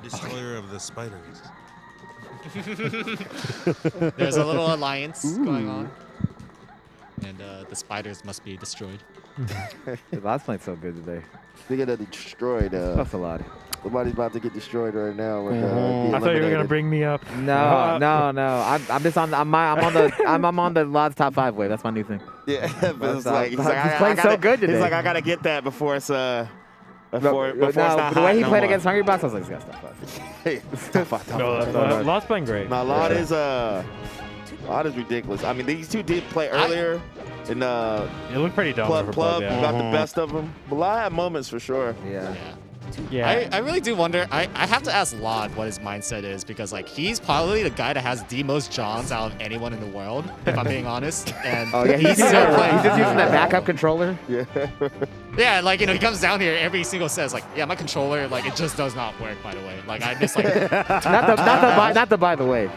Destroyer of the spiders. There's a little alliance going on. And the spiders must be destroyed. The last playing so good today. Speaking of destroyed, That's a lot. somebody's about to get destroyed right now. With, I thought you were gonna bring me up. No. I'm just on. I'm on the LOD's top 5 wave. That's my new thing. Yeah, but it's like, he's playing so good today. He's like, I gotta get that before it's before No, it's not the way hot he no played more. against Hungry Box, I was like, this guy's top 5. Top five, top five. LOD's playing great. No, LOD is ridiculous. I mean, these two did play earlier, and It looked pretty dumb. Plup for Plup, yeah. got the best of them. But LOD had moments for sure. Yeah. Yeah. I really do wonder. I have to ask lloD what his mindset is because like he's probably the guy that has the most Johns out of anyone in the world, if I'm being honest. And Oh yeah, he's still playing. just using that backup controller. Yeah. Yeah, like he comes down here every single says like, yeah, my controller like it just does not work. By the way, like I just like not the by the way.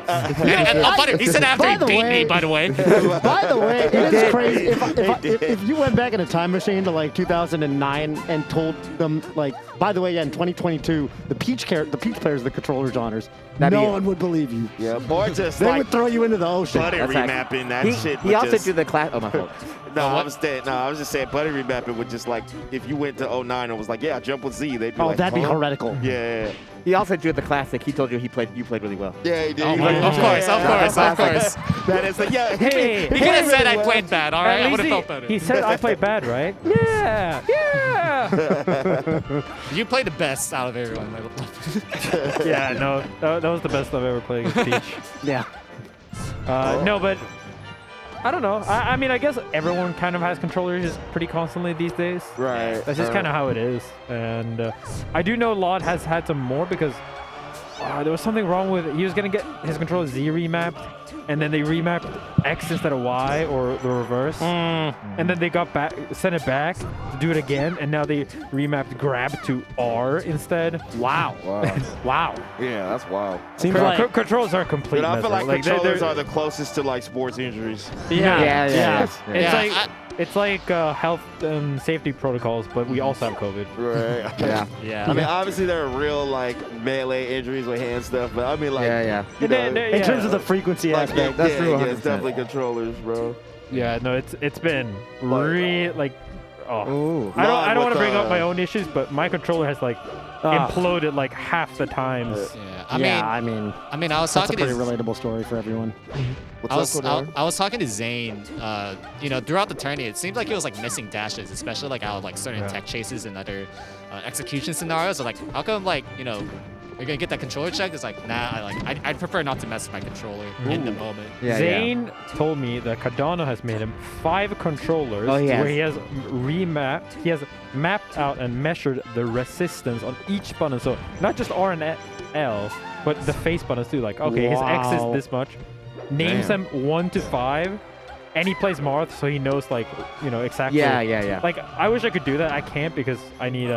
he said after By he the beat way- me. By the way. By the way, it is did. crazy. If you went back in a time machine to like 2009 and told them like, by the way, yeah, in 2022, the Peach players, the controller honors, That'd no be- one would believe you. Yeah, or just They like would throw you into the ocean. buddy That's remapping that shit. He would also just, did the class. Oh my fault. I was just saying, buddy remapping would just like if you went to 09 and was like, yeah, jump with Z, they'd be Oh, like, that'd be huh? heretical. Yeah, He also did the classic. He told you you played really well. yeah, he did. Oh He my, did. of course. That is like, yeah. Hey, He could have said I played bad. All right, I At would least have felt better. he said I played bad, right? Yeah. Yeah. You played the best out of everyone. Yeah, no, that was the best I've ever played against Peach. Yeah. No, but I don't know. I mean, I guess everyone kind of has controllers pretty constantly these days. Right. That's just kind of how it is. And I do know lloD has had some more because there was something wrong with it. He was going to get his controller Z remapped, and then they remapped X instead of Y or the reverse. And then they sent it back to do it again, and now they remapped grab to R instead. Wow. Wow. Yeah, that's wild. Seems like Controls are complete. Dude, I feel mess, like they're- controllers are the closest to like sports injuries. Yeah. Yeah. It's like health and safety protocols, but we also have COVID. Right. Yeah. Yeah. I mean, obviously there are real like melee injuries with hand stuff, but I mean like, Yeah. you know, in terms of the frequency like, aspect. that's yeah, true, yeah, it's 100%. definitely controllers, bro. Yeah, no, it's been really like, Ooh. I don't want to with, bring up my own issues, but my controller has like imploded like half the times. Yeah. I mean, I mean, I was that's a talking pretty to relatable story for everyone. What's I was, up, Cordero? I was talking to Zane, throughout the tourney, it seemed like he was like missing dashes, especially like out of like certain tech chases and other execution scenarios. So like, how come like, you're gonna get that controller check? It's like, nah, I'd prefer not to mess with my controller in the moment. Yeah. Zane told me that Cardano has made him 5 controllers where he has mapped out and measured the resistance on each button. So not just R and L, but the face buttons too. Like, okay, his X is this much. Names them 1 to 5, and he plays Marth, so he knows like, exactly. Yeah. Like, I wish I could do that. I can't because I need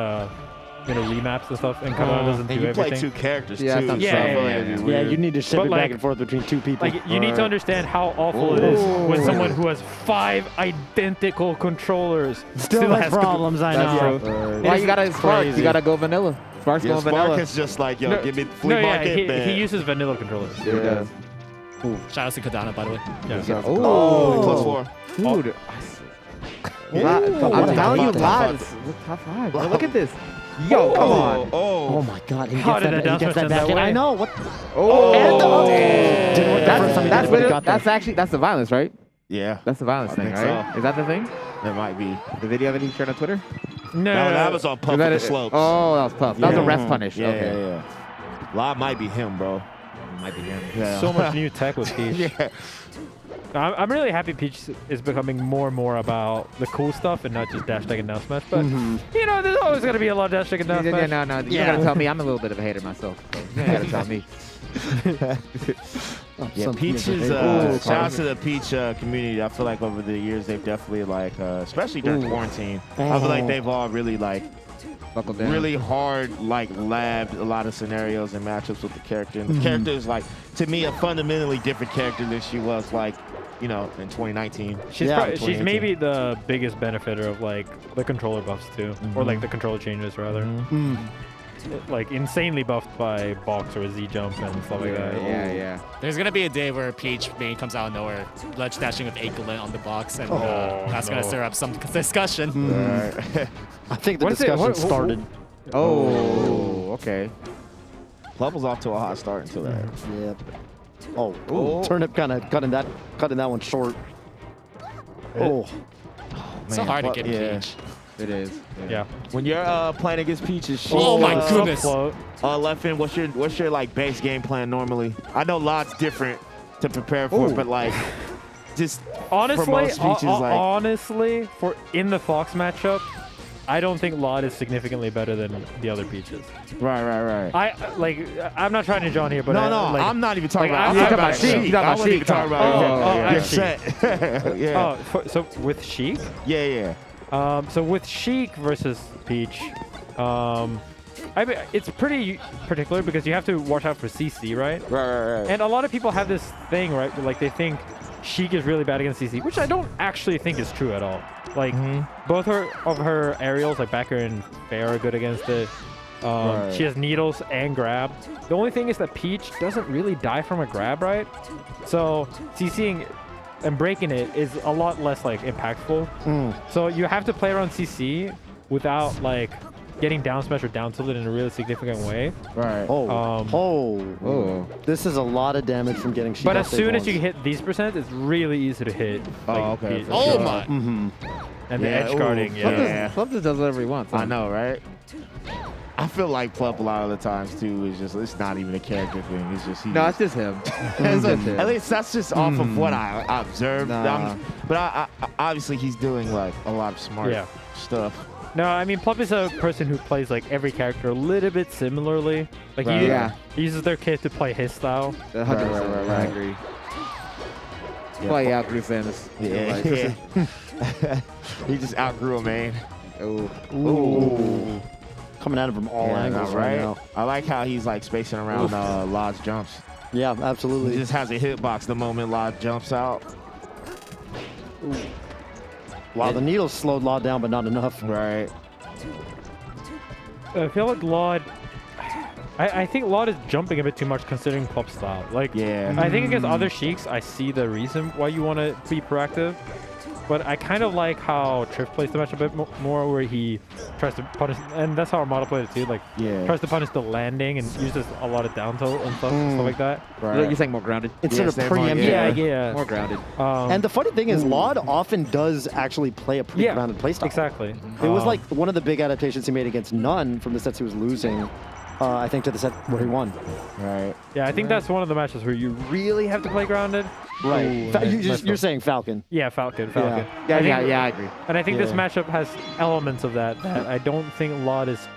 remaps and stuff, and Cardano doesn't And do you play everything. 2 characters Yeah, too. that's so I feel like yeah. it'd be Yeah, weird. you need to ship But, it like- back and forth between 2 people. Like, you need to understand how awful it is when someone who has 5 identical controllers Still has problems, I That's know. true. It Why is you gotta Spark? You crazy. gotta go vanilla. Spark's Yeah, going Spark vanilla. is just like, yo, No, give me the flea market. he uses vanilla controllers. Yeah, he does. Shout out to Cardano, by the way. Yeah. Oh, +4. dude. Ooh, I'm telling you, top LOD is top 5. Bro, look at this. Yo, come on. Oh my God! He How gets did that, that he gets down that back that in. way? I know. What? Oh, Didn't work the first time he did it, but he got there. that's the violence, right? Yeah, That's the violence I thing, think right? so. Is that the thing? that might be. The video that he shared on Twitter? No, No, that was on Puff Is that with the it? slopes. Oh, that was Puff. That was a Yeah. ref punish. Yeah, Okay. yeah. Lob might be him, bro. Might be him. Yeah. so much new tech with Peach. Yeah. I'm really happy Peach is becoming more and more about the cool stuff and not just dash tag and down smash. But there's always gonna be a lot of dash tag and down Yeah, smash. no. You gotta tell me. I'm a little bit of a hater myself. So you gotta tell me. Yeah, Peach is. Shout out to the Peach community. I feel like over the years they've definitely like, especially during quarantine, I feel like they've all really like, Buckle down. really hard like labbed a lot of scenarios and matchups with the character. And the character is like, to me, a fundamentally different character than she was like, in 2019. She's Yeah, she's maybe the biggest benefitter of like the controller buffs too, or like the controller changes rather. like insanely buffed by box or Z jump and stuff like that. Yeah. There's gonna be a day where Peach main comes out of nowhere, ledge dashing with 8 glint on the box, and that's gonna stir up some discussion. Right. I think the What is it? discussion What- started. Oh, okay. Club was off to a hot start until that. Yep. Oh, Ooh. Turnip kind of cutting that one short. Oh, It's so hard to get yeah. Peach. It is. Yeah. When you're playing against Peaches, Oh my goodness. Float. Left in, what's your like base game plan normally? I know lots different to prepare for, Ooh. but like just Honestly, for most Peaches, like honestly, for in the Fox matchup, I don't think lloD is significantly better than the other Peaches. right. I'm not trying to John here, but No, I'm I'm not even talking like, about. I'm I'm talking talking about about Sheik. You talking I about wasn't even Sheik. talking about Oh, your Sheik. set. Yeah. so with Sheik, Yeah. so with Sheik versus Peach, I mean, it's pretty particular because you have to watch out for CC, right? Right. And a lot of people have this thing, right? Like they think Sheik is really bad against CC, which I don't actually think is true at all. Like both of her aerials, like backer and fair, are good against it. Right. She has needles and grab. The only thing is that Peach doesn't really die from a grab, right? So CCing and breaking it is a lot less like impactful. So you have to play around CC without like getting down smash or down tilted in a really significant way. Right. Oh. This is a lot of damage from getting Sheik. But off as stage soon as once. you hit these percents, it's really easy to hit. Oh, like, okay. Peach. Oh my. And the Yeah, edge ooh. guarding, yeah. Plup just does whatever he wants. I know, right? I feel like Plup a lot of the times too is just it's not even a character thing. It's just he. No, it's just him. It's just him. at least that's just off of what I observed. Nah. But I obviously he's doing like a lot of smart Yeah. stuff. No, I mean, Plup is a person who plays like every character a little bit similarly. Like Right. Yeah. he uses their kit to play his style. 100%. I agree. Well, yeah, outgrew Samus. Yeah. He just outgrew him, man. Oh. Ooh. coming at him from all Yeah, angles right now. I like how he's like spacing around lloD's jumps. Yeah, He absolutely. just has a hitbox the moment lloD jumps out. Wow, the needles slowed lloD down, but not enough. Right. I feel like lloD. I think lloD is jumping a bit too much considering Plup's style. Like, Yeah. I think against other Sheiks, I see the reason why you want to be proactive. But I kind of like how Triff plays the match a bit more, where he tries to punish, and that's how Armada played it too. Like, Yeah. tries to punish the landing and uses a lot of down tilt and stuff like that. Right. You're saying more grounded? Instead of same one, preempting. Yeah. More grounded. And the funny thing is, lloD often does actually play a pretty Yeah, grounded playstyle. exactly. It was like one of the big adaptations he made against None from the sets he was losing, I think, to the set where he won. Right. Yeah, I think that's one of the matches where you really have to play grounded. Right. Ooh, You're saying Falcon. Yeah, Falcon. Yeah. Yeah, I agree. And I think this Yeah. matchup has elements of that I don't think lloD is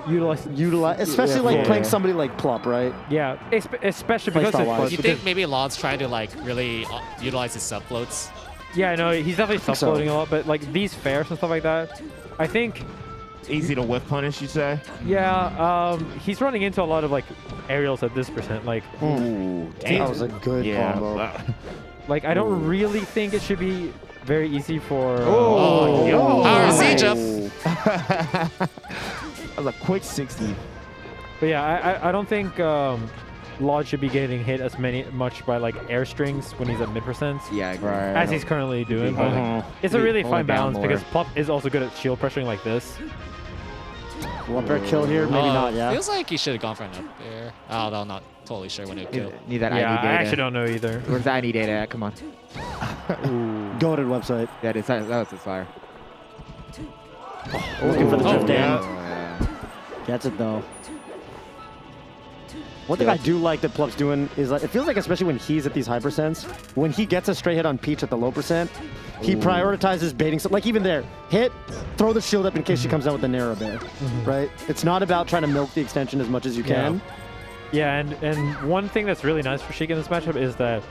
utilizing. Especially like Yeah. playing somebody like Plup, right? Yeah, especially because Playstyle-wise. of Do you think maybe lloD's trying to like really utilize his subfloats? Yeah, I know he's definitely so. self-loading a lot, but like these fairs and stuff like that, I think, Easy to whip punish, you say? yeah, he's running into a lot of like aerials at this percent. Like, Ooh, That was a good combo. like I don't really think it should be very easy for. Oh, yo. Power Z jump. That was a quick 60. But yeah, I don't think lloD should be getting hit as much by like air strings when he's at mid percents. Yeah, I agree. Right. As he's currently doing, but like, it's a really fine balance because Plup is also good at shield pressuring like this. One fair kill here, maybe not, yeah. Feels like he should have gone for an up air. Although I'm not totally sure when it would kill. Need that Yeah, ID data. I actually don't know either. Where's the ID data at? Come on. Goated website. That was his fire. Looking for the drift yeah. in. Gets it though. One thing I do like that Plup's doing is like, it feels like, especially when he's at these high percents, when he gets a straight hit on Peach at the low percent, he prioritizes baiting. Like even there, hit, throw the shield up in case she comes out with the narrow bear, right? It's not about trying to milk the extension as much as you can. Yeah, and one thing that's really nice for Sheik in this matchup is that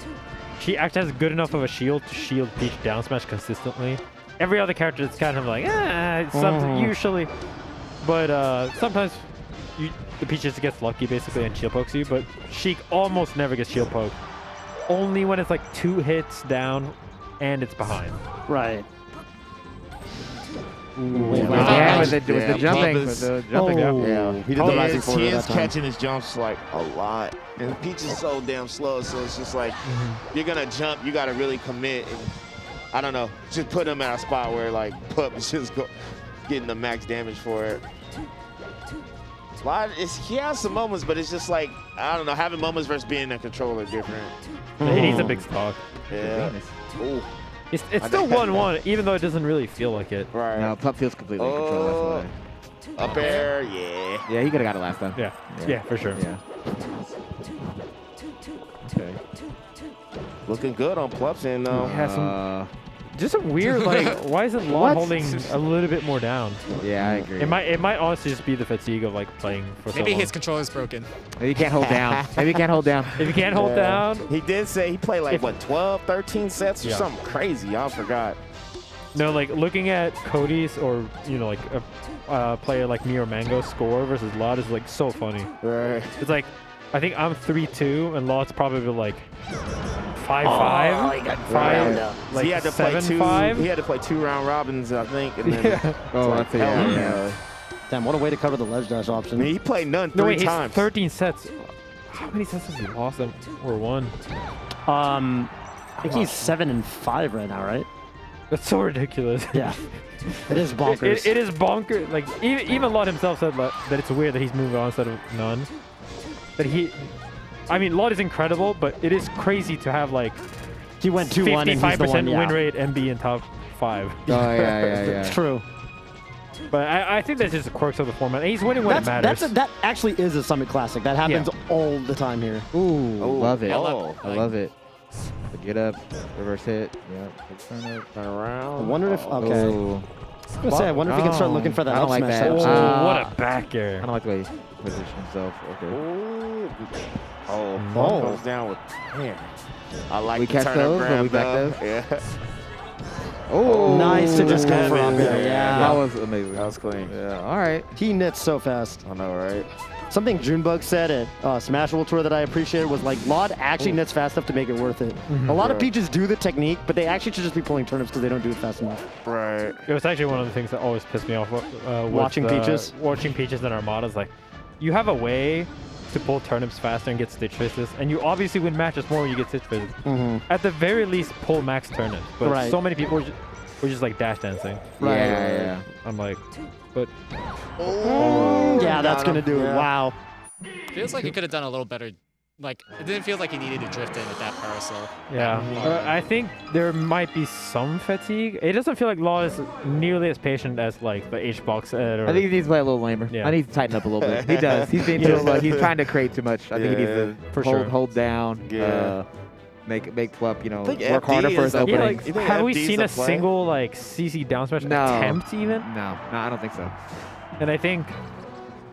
she actually has good enough of a shield to shield Peach down smash consistently. Every other character is kind of like, usually. But sometimes the Peach just gets lucky basically and shield pokes you, but Sheik almost never gets shield poked. Only when it's like 2 hits down and it's behind. Right. Yeah, with the jumping. Plup With the jumping. Oh. Yeah, he did the rising forward He that is time. catching his jumps like a lot. And Peach is so damn slow, so it's just like, you're going to jump, you got to really commit. And I don't know, just put him at a spot where like Plup is just getting the max damage for it. He has some moments, but it's just like, I don't know, having moments versus being a controller different. He needs a big stock. Yeah. Ooh. It's still 1-1, even though it doesn't really feel like it. Right. No, Plup feels completely in control. That's why. Up air, yeah. Yeah, he could have got it last time. Yeah, for sure. Yeah. Okay. Looking good on Plup's end, though. Just a weird, like, why isn't Law holding a little bit more down? Yeah, I agree. It might honestly just be the fatigue of like playing for so Maybe long. his controller's broken. Maybe he can't hold down. Maybe he can't hold down. If you can't hold down, He did say he played like, what, 12, 13 sets or Yeah. something crazy. I forgot. no, like looking at Cody's or like a player like me or Mango score versus Lot is like so funny. Right. It's like I think I'm 3-2 and Lot's probably like 5-5. Oh, he got ground up. Like he had to play 7-5. He had to play 2 round robins, I think. And then Oh, that's a hell yeah. Damn, what a way to cover the ledge dash I option. mean, he played none No, 3 wait, he's times. 13 sets. How many sets has he lost or won? I think he's 7-5 right now, right? That's so ridiculous. Yeah. It is bonkers. It is bonkers. Like even Lot himself said that it's weird that he's moving on instead of none. I mean, Lot is incredible, but it is crazy to have like He went 2-1 and he's the 55% one, yeah. win rate and be in top 5. Oh, yeah. True. But I think that's just the quirks of the format. And he's winning when it matters. That actually is a Summit Classic. That happens all the time here. Ooh, love it. Oh, I love it. The get up, reverse hit. Yeah. Turn around. I wonder if, okay. Ooh. I was gonna say, I wonder if he can start looking for that I don't up like smash. that. Oh, setup. what a back air. I don't like the way he positioned himself. Okay. Ooh. Oh, Oh. goes down with. Man. I like We the catch turn those, up or we grab, back though. those? Yeah. Oh, Nice to just go for Yeah, up there. yeah. Yeah. That was amazing. That was clean. Yeah. All right. He knits so fast. I know, right? Something Junebug said at Smash World Tour that I appreciated was like, lloD actually knits fast enough to make it worth it. A lot of Right. Peaches do the technique, but they actually should just be pulling turnips because they don't do it fast enough. Right. It was actually one of the things that always pissed me off. Watching Peaches? Watching Peaches and Armada's like, you have a way to pull turnips faster and get stitch faces, and you obviously win matches more when you get stitch faces. At the very least, pull max turnips. But Right. so many people were just like dash dancing. Right. Yeah. I'm like, but Oh, Yeah, that's got going to him. do it. Yeah. Wow. Feels like he could have done a little better. Like, it didn't feel like he needed to drift in with that parasol. yeah, I think there might be some fatigue. It doesn't feel like Law is nearly as patient as like the H-box. I think he needs to play a little lamer. Yeah. I need to tighten up a little bit. He does. He's being too much. He's trying to create too much. I think he needs to For hold, sure. hold down. Yeah. Make Plup, think work FD harder for his is a- Yeah, openings. like, You think have we FD's seen a a play? single like CC down smash No. attempt even? No, I don't think so. And I think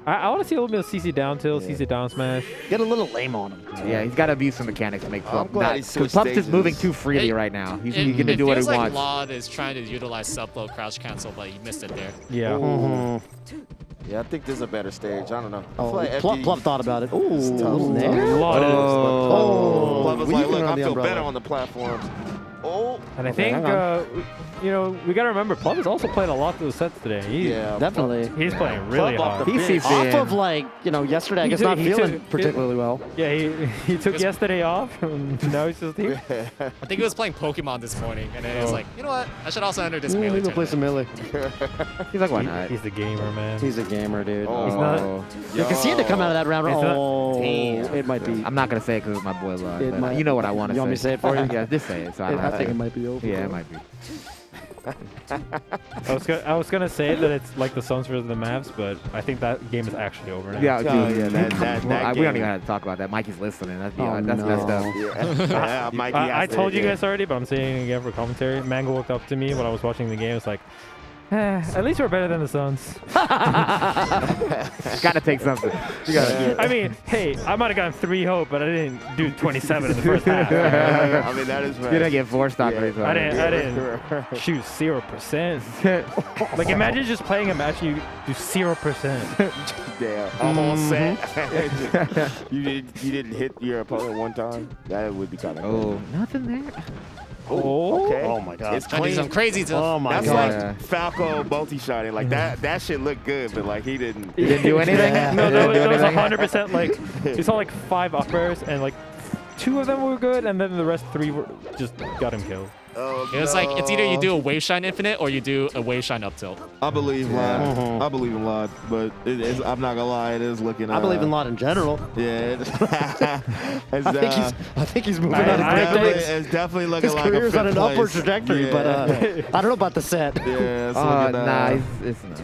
I want to see a little bit of CC down tilt, CC down smash. Get a little lame on him. Yeah, he's got to abuse some mechanics to make I'm Plup. glad he Because switched Plup's just stages. moving too freely It- right now. He's It, going to it do what he feels like wants. lloD is trying to utilize sub-low crouch cancel, but he missed it there. Yeah. Yeah, I think this is a better stage. I don't know. I Oh, feel like Plup, FD Plup thought about it. Ooh, tough. little nair. Lot of- Oh, Plup was weaving like, look, around I the feel umbrella. better on the platforms. Oh. And I Okay, think, hang on. we got to remember, Plup is also playing a lot of those sets today. Yeah. Definitely. He's playing really Plup off hard. the He's bench. CCing. Off of like, yesterday, I He guess took- not he feeling took- particularly well. Yeah, he took yesterday off, and now he's just here. I think he was playing Pokemon this morning, and then he was like, you know what? I should also enter this melee Maybe we'll play tournament. some melee. He's like, why not? He's the gamer, man. He's a gamer, dude. Oh. He's not. Yeah, because he had to come out of that round. It's not- Oh, Damn. it might be. I'm not going to say it because it's my boy Lord. It but might- you know what I want to say. You want me to say it for you? Yeah, just say it. So I don't I have think to. it might be over. Yeah, it might be. I was gonna say that it's like the Suns versus the Mavs, but I think that game is actually over now. Yeah, Oh, dude. yeah, that Well, we game. don't even have to talk about that. Mikey's listening. That's Oh, that's no. messed up. Yeah, Mikey I has to- told you yeah. guys already, but I'm saying it again for commentary. Mango walked up to me when I was watching the game. It's like, at least we're better than the Suns. Got to take something. You gotta, I mean, hey, I might have gotten 3 hope, but I didn't do 27 in the first half. Yeah, I mean, that is you didn't get 4 stock rates. I didn't shoot 0%. Like, imagine just playing a match and you do 0%. Damn, a whole set. You didn't hit your opponent one time. That would be kind of. Oh, nothing there. Oh. Okay. Oh my God. It's Trying to do clean. some crazy stuff. Oh my That's God. like Falco multi-shotting. Like that shit looked good, but like he didn't. You didn't do anything? Yeah. No, You didn't do that was anything? 100% like, you saw like 5 up airs and like 2 of them were good and then the rest 3 were just got him killed. Oh, It was like, it's either you do a wave shine infinite or you do a wave shine up tilt. I believe LlloD. Mhm. I believe in LlloD, but I'm not gonna lie, it is looking. I believe in LlloD in general. Yeah. It's, I think he's moving I- on. I his think- it's definitely looking His like career's a on an fifth upward place. trajectory, Yeah. but I don't know about the set. Yeah, it's Nah, looking, it's not.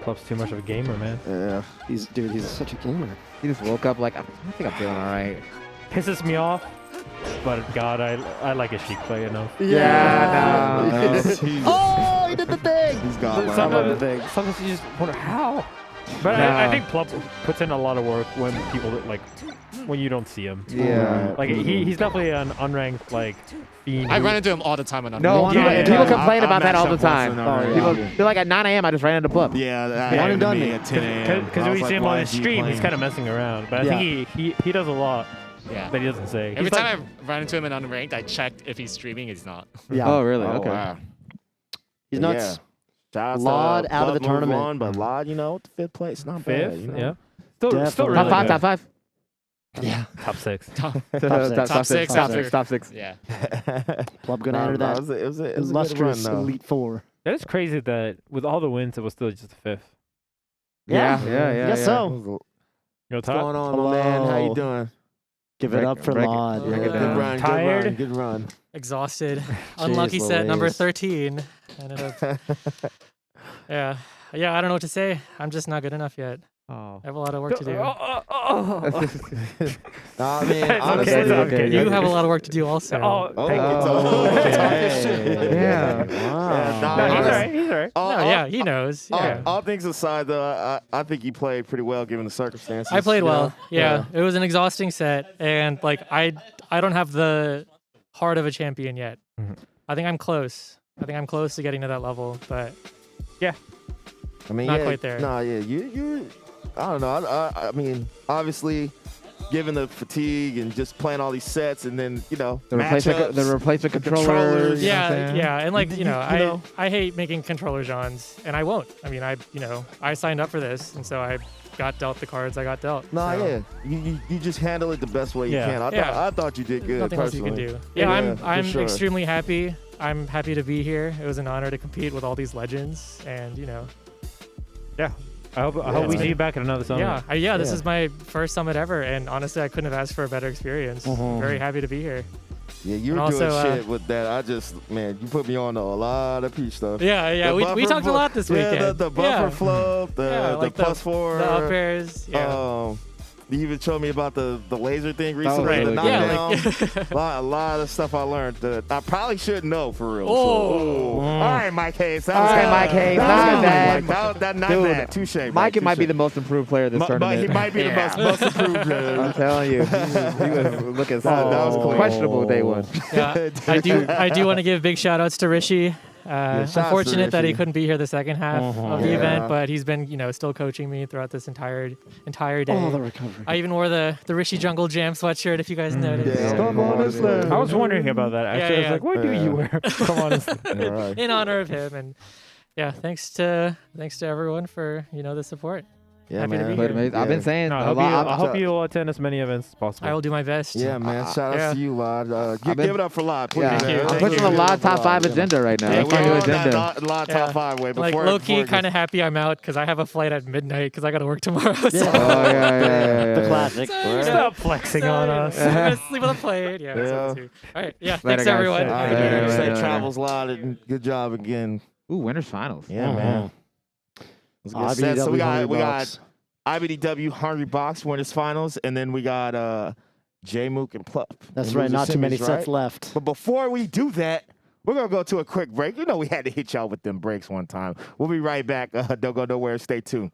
Plup's too much of a gamer, man. yeah. He's such a gamer. He just woke up like, I think I'm feeling all right. Pisses me off, but God, I like a Sheik play enough. Yeah, no. Oh, he did the thing. He's gone. I love the thing. Sometimes you just wonder how. But Nah. I think Plup puts in a lot of work when people like when you don't see him. Yeah. Like he's definitely an unranked like fiend. I who- run into him all the time on No, Unranked. Yeah, people yeah. complain I about that matched all the up once time. in Unranked. People Yeah. feel like at 9 a.m. I just ran into Plup. Yeah, that One happened and to done me me. at 10 a.m. Because I we was see like, him why on is his he stream, he's playing? kind of messing around. But I think he does a lot Yeah. that he doesn't say. Every He's time like, I run into him in Unranked, I checked if he's streaming. He's not. Yeah. Oh, really? Oh, Okay. wow. He's Yeah. nuts. Shout LlloD out of the Plup moved tournament. on, but LlloD, you know, 5th place, not bad. fifth, You know? yeah. Still Definitely. really Top 5, good. top 5. Yeah. Top 6. Top- Top six top after- 6, top 6. yeah. Club gonna enter that It was a good run, illustrious though. Elite Four. That is crazy that with all the wins, it was still just a 5th. Yeah. Guess so. What's Go top. going on, my man? How you doing? Give it Break- up for break it. LlloD. Break it Good down. run, Tired? good run. Exhausted. Unlucky set number Louise. 13. Ended up. Yeah. Yeah, I don't know what to say. I'm just not good enough yet. Oh. I have a lot of work to do. Nah, I mean, It's honestly, okay, it's okay. You have a lot of work to do also. Oh, Oh, thank you. oh, okay. talking shit. Yeah. Yeah, nah, No, he's honest- alright. He's alright. all- No, all- yeah, he knows. Yeah. all things aside, though, I think you played pretty well given the circumstances. I played you know? well. Yeah. It was an exhausting set, and like I don't have the heart of a champion yet. Mhm. I think I'm close. I think I'm close to getting to that level, but I mean, Not yeah, quite there. Nah, yeah, you. I don't know. I mean, obviously, given the fatigue and just playing all these sets, and then The replacement matchups, controller. controllers. you know what I'm yeah, saying? yeah, and like you know, know. I hate making controller Johns, and I won't. I mean, I signed up for this, and so I got dealt the cards I got dealt. Nah, so yeah, you just handle it the best way you Yeah. can. Yeah. I thought you did good. nothing else you personally. can do. Yeah, for I'm sure. extremely happy. I'm happy to be here. It was an honor to compete with all these legends, and Yeah. I hope we it's see you back at another summit. yeah, this Yeah. is my first summit ever, and honestly, I couldn't have asked for a better experience. Mhm. Very happy to be here. Yeah, you're And doing also, shit with that. You put me on to a lot of peach stuff. Yeah, The we buffer talked a flo- lot this weekend. Yeah, the buffer flow, the like +4. the up airs. Yeah. You even showed me about the laser thing recently, right. the Yeah, knockdown. a lot of stuff I learned that I probably should know for real. Oh. All right, Mike Hayes. All right, Mike Hayes, not bad. Not Dude, bad. Touche. Mike might be touche. the most improved player this But tournament. he might be the most improved. I'm telling you, he was looking That was clean. questionable day one. Yeah, I do want to give big shout outs to Rishi. shouts to Unfortunate that he Rishi. couldn't be here the second half of the Yeah. event, but he's been still coaching me throughout this entire day. Oh, the recovery. I even wore the Rishi Jungle Jam sweatshirt if you guys noticed. Yeah. Come on, it's there. I was wondering about that actually. I was yeah. like, what do you wear? Come on. All right. In honor of him, and yeah, thanks to everyone for the support. Yeah, Happy to man. be But here. amazing. I've been saying No, a lot. I hope you'll attend as many events as possible. I will do my best. Yeah, man. Shout out Yeah. to you, LlloD. I've been- Give it up for LlloD, please. Yeah, Thank you. I'm Thank pushing you. the LlloD top 5 Yeah. agenda right now. Yeah, That's we're my new on agenda. LlloD Yeah. top 5 way. Like Before, low key, kind of happy I'm out because I have a flight at midnight because I got to work tomorrow. So, Yeah. Oh yeah. The classic. Stop flexing on us. I'm gonna sleep on the plane. Yeah. Yeah. So too. All right. Yeah. Later, Thanks guys. everyone. All right, Yeah, man. yeah, Safe yeah. travels, LlloD, and good job again. Ooh, winners finals. Yeah, Mhm. man. It's a good set. So IBDW we got Hungry Box. IBDW Hungry Box winners finals, and then we got J-Mook and Plup. That's in right. loser Not too many semis, sets right? left. But before we do that, we're going to go to a quick break. We had to hit y'all with them breaks one time. We'll be right back. Don't go nowhere. Stay tuned.